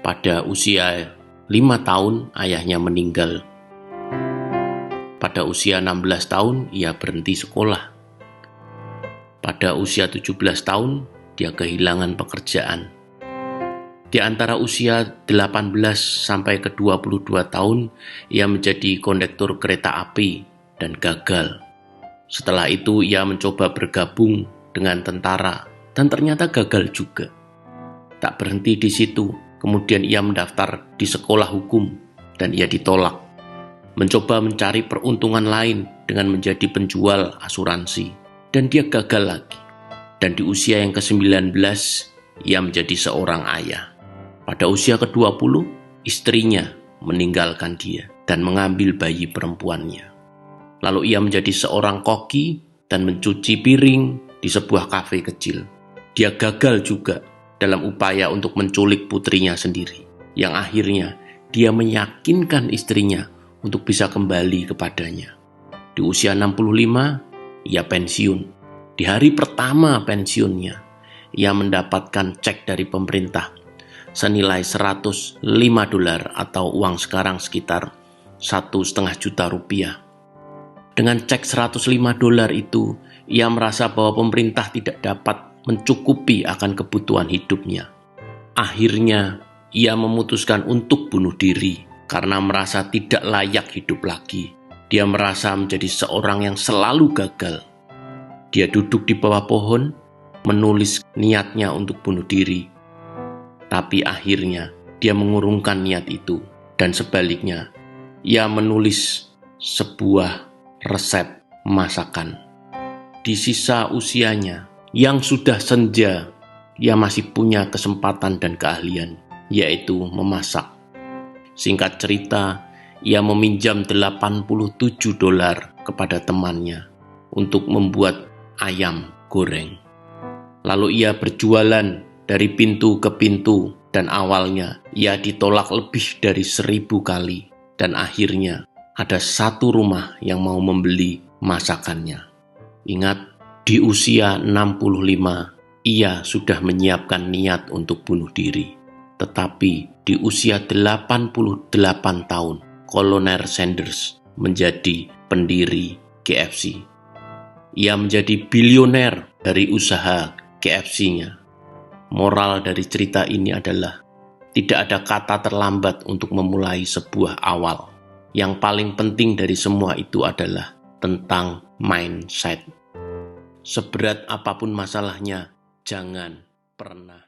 Pada usia 5 tahun ayahnya meninggal. Pada usia 16 tahun ia berhenti sekolah. Pada usia 17 tahun dia kehilangan pekerjaan. Di antara usia 18 sampai ke 22 tahun ia menjadi kondektur kereta api dan gagal. Setelah itu ia mencoba bergabung dengan tentara dan ternyata gagal juga. Tak berhenti di situ, kemudian ia mendaftar di sekolah hukum dan ia ditolak. Mencoba mencari peruntungan lain dengan menjadi penjual asuransi dan dia gagal lagi. Dan di usia yang ke-19 ia menjadi seorang ayah. Pada usia ke-20 istrinya meninggalkan dia dan mengambil bayi perempuannya. Lalu ia menjadi seorang koki dan mencuci piring di sebuah kafe kecil. Dia gagal juga dalam upaya untuk menculik putrinya sendiri, yang akhirnya dia meyakinkan istrinya untuk bisa kembali kepadanya. Di usia 65, ia pensiun. Di hari pertama pensiunnya, ia mendapatkan cek dari pemerintah senilai $105 atau uang sekarang sekitar $1,5 juta. Dengan cek $105 itu, ia merasa bahwa pemerintah tidak dapat mencukupi akan kebutuhan hidupnya. Akhirnya, ia memutuskan untuk bunuh diri karena merasa tidak layak hidup lagi. Dia merasa menjadi seorang yang selalu gagal. Dia duduk di bawah pohon, menulis niatnya untuk bunuh diri. Tapi akhirnya, dia mengurungkan niat itu. Dan sebaliknya, ia menulis sebuah resep masakan. Di sisa usianya yang sudah senja, ia masih punya kesempatan dan keahlian, yaitu memasak. Singkat cerita, ia meminjam $87 kepada temannya untuk membuat ayam goreng. Lalu ia berjualan dari pintu ke pintu dan awalnya ia ditolak lebih dari 1000 kali dan akhirnya ada satu rumah yang mau membeli masakannya. Ingat, di usia 65 ia sudah menyiapkan niat untuk bunuh diri. Tetapi di usia 88 tahun, Kolonel Sanders menjadi pendiri KFC. Ia menjadi bilioner dari usaha KFC-nya. Moral dari cerita ini adalah tidak ada kata terlambat untuk memulai sebuah awal. Yang paling penting dari semua itu adalah tentang mindset. Seberat apapun masalahnya, jangan pernah